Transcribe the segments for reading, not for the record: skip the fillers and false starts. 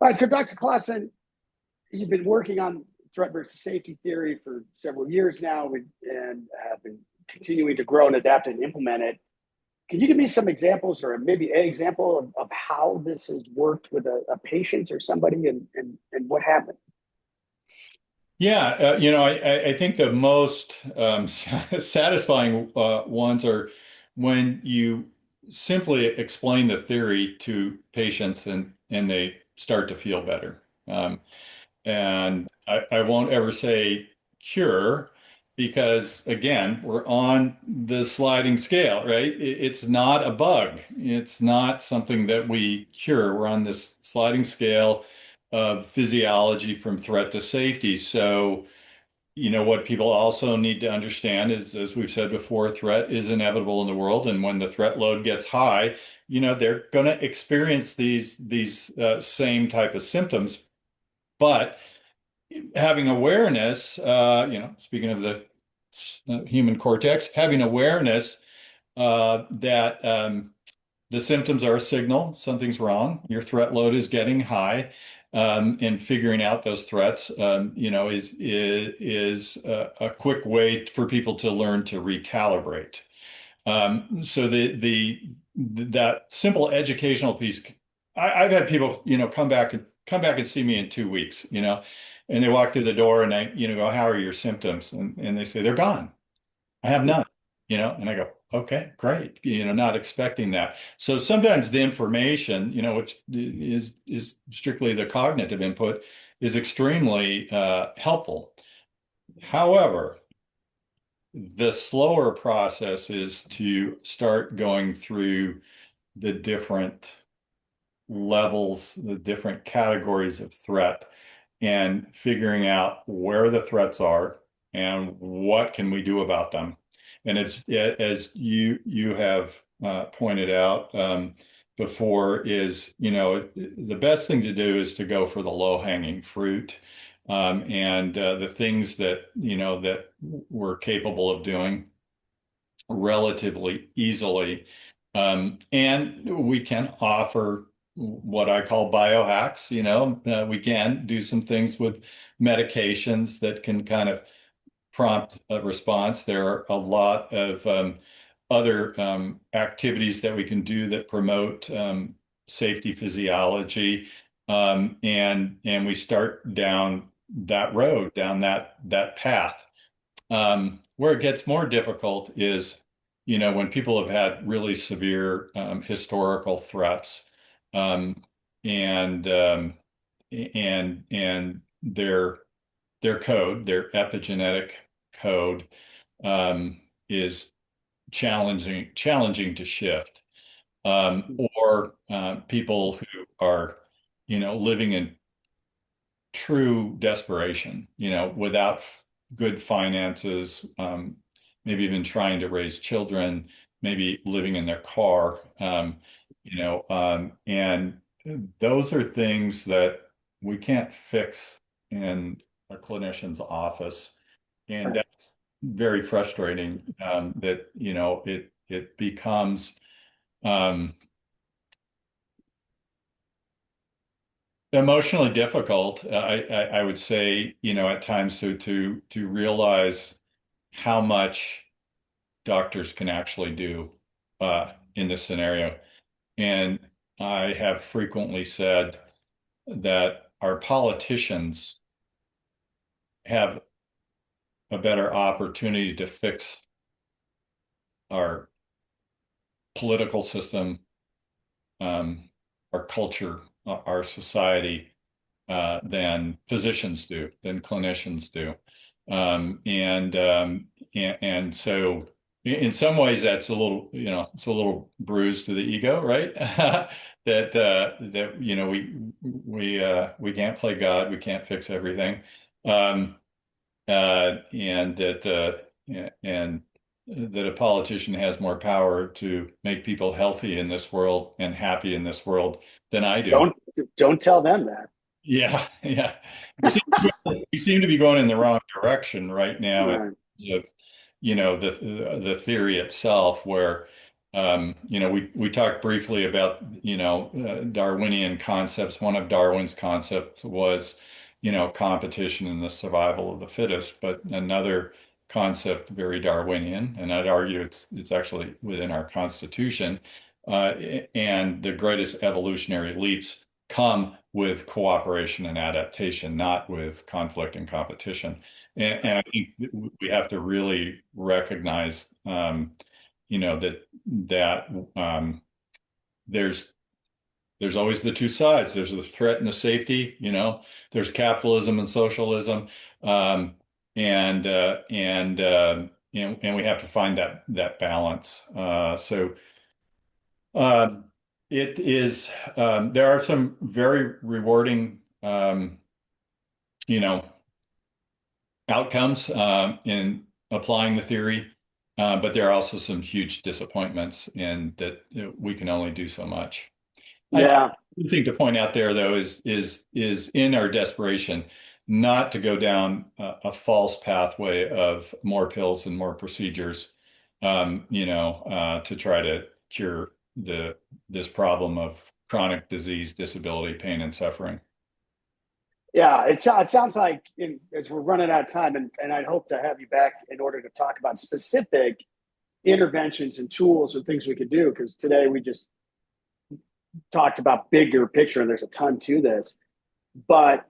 All right, so Dr. Clawson, you've been working on threat versus safety theory for several years now and have been continuing to grow and adapt and implement it. Can you give me some examples or maybe an example of how this has worked with a patient or somebody and what happened? Yeah, I think the most satisfying ones are when you simply explain the theory to patients and they start to feel better. And I won't ever say cure because, again, we're on the sliding scale, right? It's not a bug. It's not something that we cure. We're on this sliding scale of physiology from threat to safety. So, what people also need to understand is, as we've said before, threat is inevitable in the world. And when the threat load gets high, they're going to experience these same type of symptoms. But having awareness, speaking of the human cortex, having awareness that the symptoms are a signal something's wrong, your threat load is getting high, and figuring out those threats, is a quick way for people to learn to recalibrate. So that simple educational piece, I've had people, come back and see me in 2 weeks, and they walk through the door and go, how are your symptoms? And they say, they're gone. I have none, and I go, okay, great. Not expecting that. So sometimes the information, which is strictly the cognitive input, is extremely helpful. However, the slower process is to start going through the different levels, the different categories of threat, and figuring out where the threats are and what can we do about them. And it's as you have pointed out before, is the best thing to do is to go for the low-hanging fruit, and the things that we're capable of doing relatively easily. And we can offer what I call biohacks. We can do some things with medications that can kind of prompt a response. There are a lot of other activities that we can do that promote safety physiology. And we start down that road, down that path. Where it gets more difficult is, when people have had really severe historical threats, um, and and their code, their epigenetic code, is challenging to shift, or people who are, living in true desperation, without good finances, maybe even trying to raise children, maybe living in their car, and those are things that we can't fix in a clinician's office. And that's very frustrating, that, it becomes, um, emotionally difficult, I would say, at times to realize how much doctors can actually do in this scenario. And I have frequently said that our politicians have a better opportunity to fix our political system, um, our culture, our society, than physicians do, than clinicians do. And so in some ways that's a little, it's a little bruise to the ego, right? That we can't play God, we can't fix everything. Um, and that a politician has more power to make people healthy in this world and happy in this world than I do. Don't don't tell them that. Yeah, yeah. We seem to be going in the wrong direction right now in Right. terms of, the theory itself, where We talked briefly about, Darwinian concepts. One of Darwin's concepts was, competition and the survival of the fittest, but another concept, very Darwinian, and I'd argue it's actually within our Constitution, and the greatest evolutionary leaps come with cooperation and adaptation, not with conflict and competition. And I think that we have to really recognize, that there's always the two sides. There's the threat and the safety. There's capitalism and socialism, and we have to find that balance. So it is. There are some very rewarding, you know, outcomes in applying the theory, but there are also some huge disappointments in that we can only do so much. I Yeah. think to point out there, though, is in our desperation not to go down false pathway of more pills and more procedures, to try to cure this problem of chronic disease, disability, pain, and suffering. Yeah, it sounds like as we're running out of time, and I'd hope to have you back in order to talk about specific interventions and tools and things we could do, because today we just talked about bigger picture and there's a ton to this. But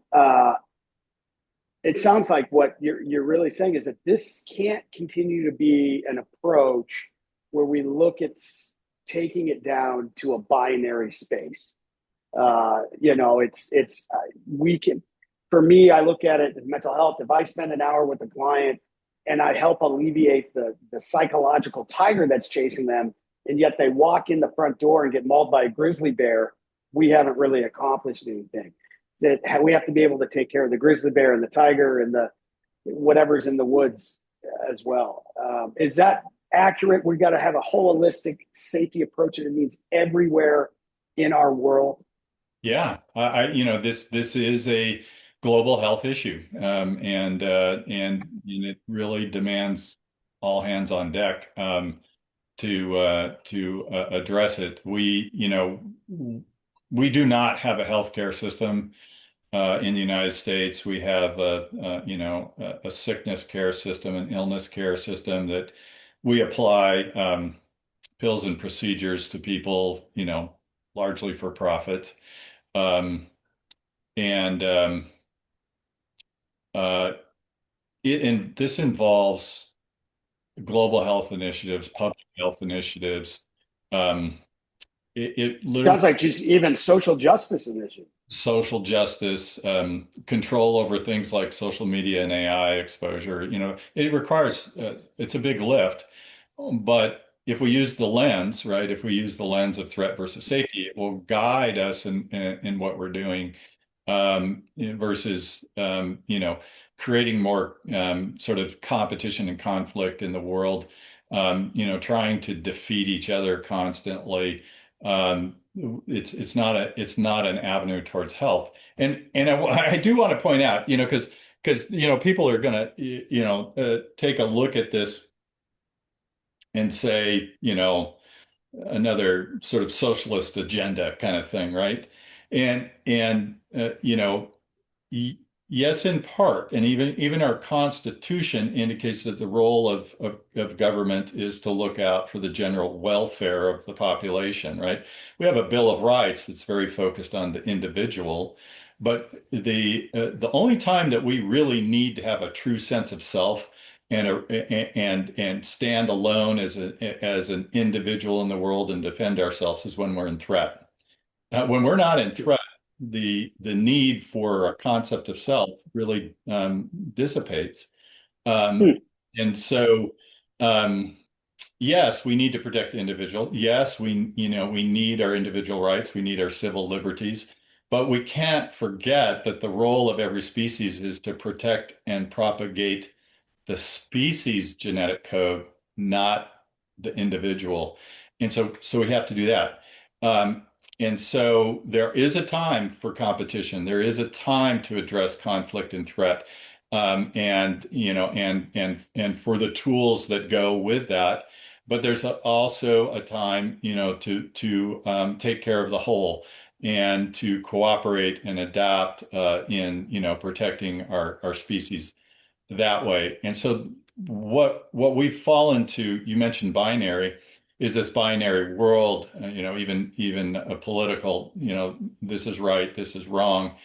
it sounds like what you're really saying is that this can't continue to be an approach where we look at taking it down to a binary space. It's we can. For me, I look at it as mental health. If I spend an hour with a client and I help alleviate the psychological tiger that's chasing them, and yet they walk in the front door and get mauled by a grizzly bear, we haven't really accomplished anything. That we have to be able to take care of the grizzly bear and the tiger and the whatever's in the woods as well. Is that accurate? We got to have a holistic safety approach, and it means everywhere in our world. Yeah, this is a global health issue, and it really demands all hands on deck, to address it. We do not have a healthcare system in the United States. We have a sickness care system, an illness care system that we apply pills and procedures to people, largely for profit. Um, and uh, this involves global health initiatives, public health initiatives. Um, it literally Sounds like just even social justice initiative. social justice, control over things like social media and AI exposure. It requires, it's a big lift, but if we use the lens, right, if we use the lens of threat versus safety, it will guide us in what we're doing, versus, creating more sort of competition and conflict in the world, trying to defeat each other constantly. It's not an avenue towards health. And I do want to point out, because people are going to take a look at this and say, another sort of socialist agenda kind of thing, right? And yes, in part, and even our Constitution indicates that the role of government is to look out for the general welfare of the population, right? We have a Bill of Rights that's very focused on the individual, but the only time that we really need to have a true sense of self and stand alone as an individual in the world and defend ourselves is when we're in threat. When we're not in threat, the need for a concept of self really dissipates. Um, Hmm. and so, yes, we need to protect the individual. Yes, we need our individual rights. We need our civil liberties. But we can't forget that the role of every species is to protect and propagate the species genetic code, not the individual. And so we have to do that. Um, and so there is a time for competition. There is a time to address conflict and threat. And for the tools that go with that. but there's also a time, to take care of the whole and to cooperate and adapt in, protecting our species that way. And so what we've fallen to, you mentioned binary, is this binary world, even a political, this is right, this is wrong.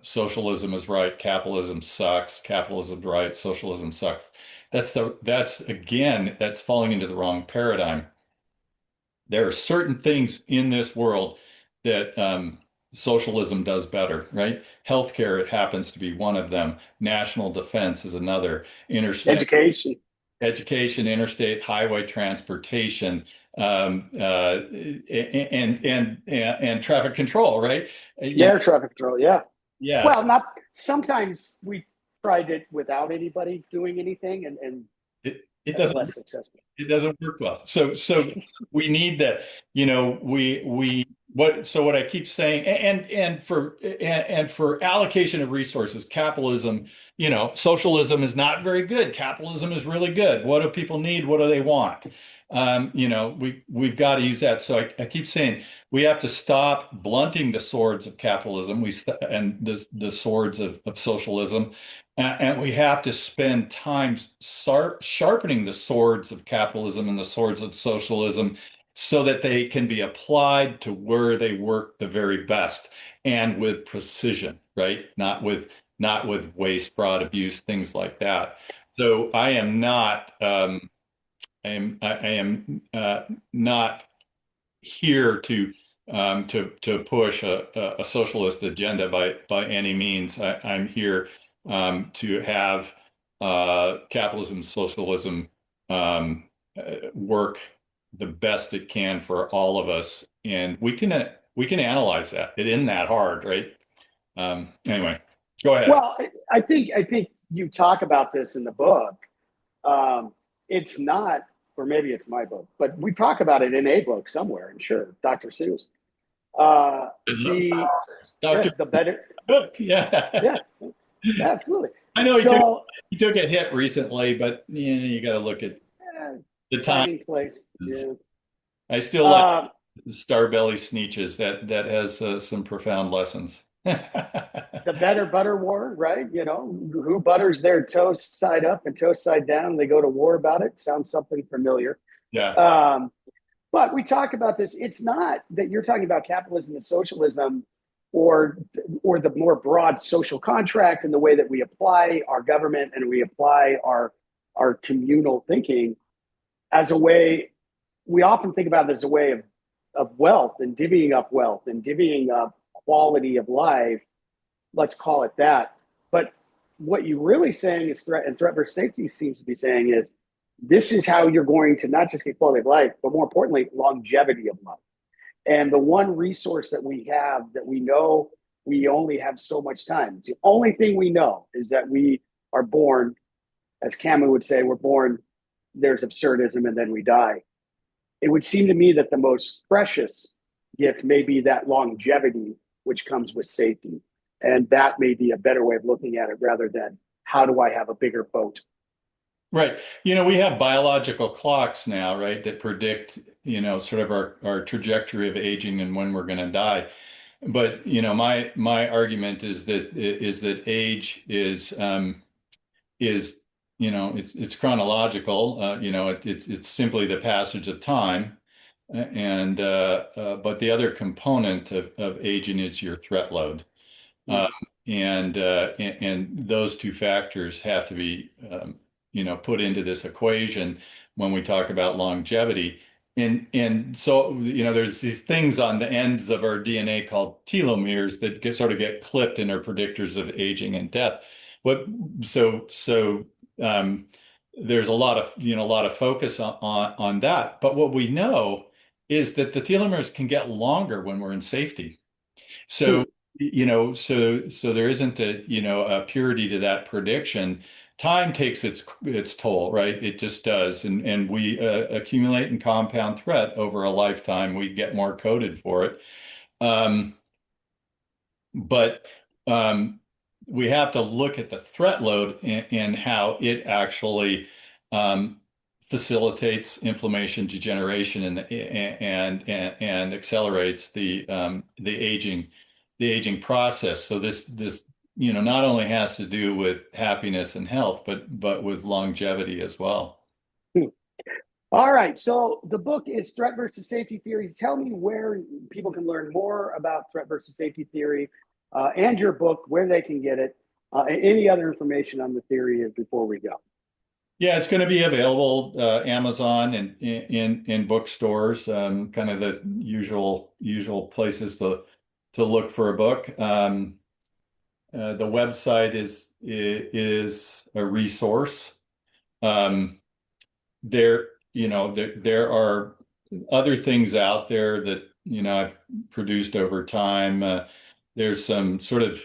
Socialism is right, capitalism sucks, capitalism's right, socialism sucks. That's falling into the wrong paradigm. There are certain things in this world that socialism does better, right? Healthcare happens to be one of them. National defense is another. Interstate Education. education, interstate highway transportation, and traffic control, right? Yeah, air traffic control. Yeah. Yes, Well, not sometimes we tried it without anybody doing anything, and it that's doesn't less successful. it doesn't work well. So we need that, what I keep saying, and for allocation of resources, capitalism, socialism is not very good. Capitalism is really good. What do people need? What do they want? We've got to use that. So I keep saying we have to stop blunting the swords of capitalism, and the swords of socialism. And we have to spend time sharpening the swords of capitalism and the swords of socialism so that they can be applied to where they work the very best and with precision, right? Not with waste, fraud, abuse, things like that. So I am not not here to push a socialist agenda by any means. I'm here to have capitalism, socialism work the best it can for all of us, and we can analyze that. It isn't that hard, right? Anyway, go ahead. Well, I think you talk about this in the book. It's not, or maybe it's my book, but we talk about it in a book somewhere. I'm sure, Dr. Seuss. I love The Dr. the better, Book. Yeah. yeah, absolutely. I know So, he took a hit recently, but you got to look at the time. time and place. Yeah. I still like Um, Starbelly Sneetches. That has some profound lessons. the better butter war, right? You know, who butters their toast side up and toast side down? They go to war about it. Sounds something familiar. Yeah. Um, but we talk about this. It's not that you're talking about capitalism and socialism, or the more broad social contract and the way that we apply our government and we apply our communal thinking as a way. We often think about it as a way of wealth and divvying up wealth and divvying up quality of life. Let's call it that. But what you're really saying is threat versus safety seems to be saying is this is how you're going to not just get quality of life, but more importantly, longevity of life. And the one resource that we have that we know we only have so much time. It's the only thing we know is that we are born, as Camus would say, we're born, there's absurdism, and then we die. It would seem to me that the most precious gift may be that longevity, which comes with safety. And that may be a better way of looking at it rather than how do I have a bigger boat? Right. We have biological clocks now, right, that predict, sort of our trajectory of aging and when we're going to die. But, my argument is that age is it's chronological. It's simply the passage of time, and but the other component of aging is your threat load. Um, and those two factors have to be, put into this equation when we talk about longevity. And so, there's these things on the ends of our DNA called telomeres that sort of get clipped and are predictors of aging and death. What so there's a lot of focus on that. But what we know is that the telomeres can get longer when we're in safety. So, so there isn't a purity to that prediction. Time takes its toll, right? It just does. And we accumulate and compound threat over a lifetime. We get more coded for it. Um, but we have to look at the threat load and how it actually um, facilitates inflammation, degeneration, and accelerates the aging process. So this not only has to do with happiness and health, but with longevity as well. All right. So the book is Threat versus Safety Theory. Tell me where people can learn more about threat versus safety theory and your book, where they can get it, and any other information on the theory before we go. Yeah, it's going to be available Amazon and in bookstores, kind of the usual places to look for a book. The website is a resource. Um, there are other things out there that I've produced over time. There's some sort of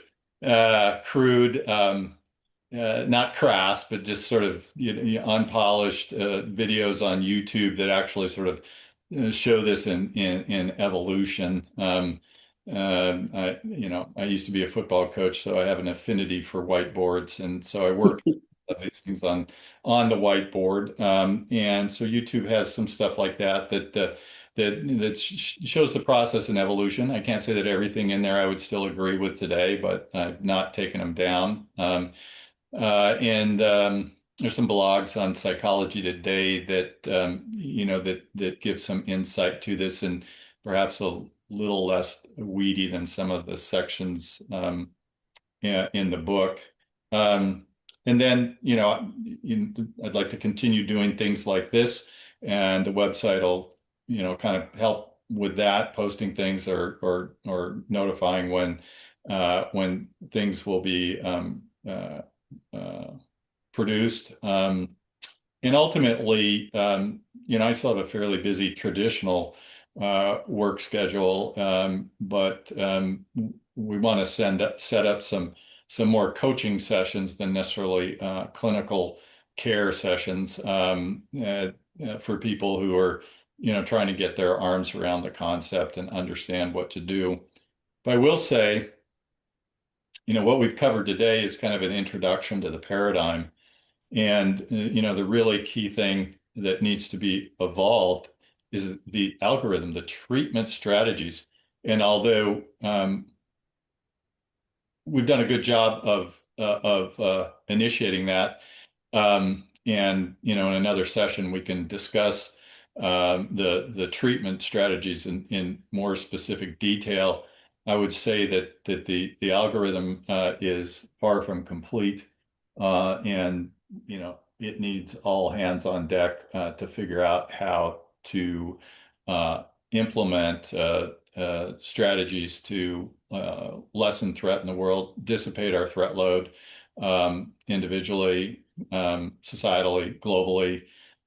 crude, not crass, but just sort of unpolished videos on YouTube that actually sort of show this in evolution. I used to be a football coach, so I have an affinity for whiteboards, and so I work these things on the whiteboard. And so YouTube has some stuff like that shows the process and evolution. I can't say that everything in there I would still agree with today, but I've not taken them down. And there's some blogs on Psychology Today that that give some insight to this, and perhaps a little less weedy than some of the sections in the book. And then I'd like to continue doing things like this, and the website will kind of help with that, posting things or notifying when things will be produced. And ultimately, I still have a fairly busy traditional work schedule, but we want to set up some more coaching sessions than necessarily clinical care sessions for people who are trying to get their arms around the concept and understand what to do. But I will say, what we've covered today is kind of an introduction to the paradigm. And, the really key thing that needs to be evolved is the algorithm, the treatment strategies. And although we've done a good job of initiating that, and, in another session, we can discuss the treatment strategies in more specific detail. I would say that the algorithm is far from complete, and it needs all hands on deck to figure out how to implement strategies to lessen threat in the world, dissipate our threat load individually, societally, globally,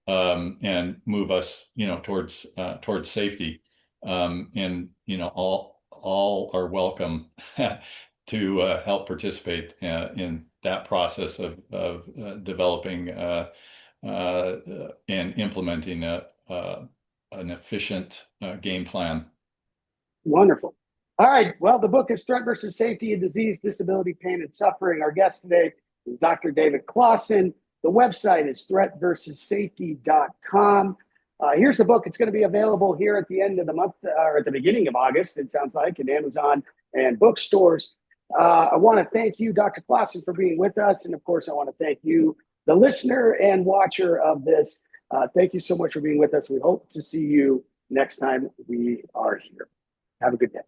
and move us, towards safety. And all are welcome to help participate in that process of developing and implementing an efficient game plan. Wonderful. All right. Well, the book is Threat versus Safety in Disease, Disability, Pain, and Suffering. Our guest today is Dr. David Clawson. The website is threatversussafety.com. Here's the book. It's going to be available here at the end of the month, or at the beginning of August, it sounds like, in Amazon and bookstores. I want to thank you, Dr. Clawson, for being with us. And of course, I want to thank you, the listener and watcher of this. Thank you so much for being with us. We hope to see you next time we are here. Have a good day.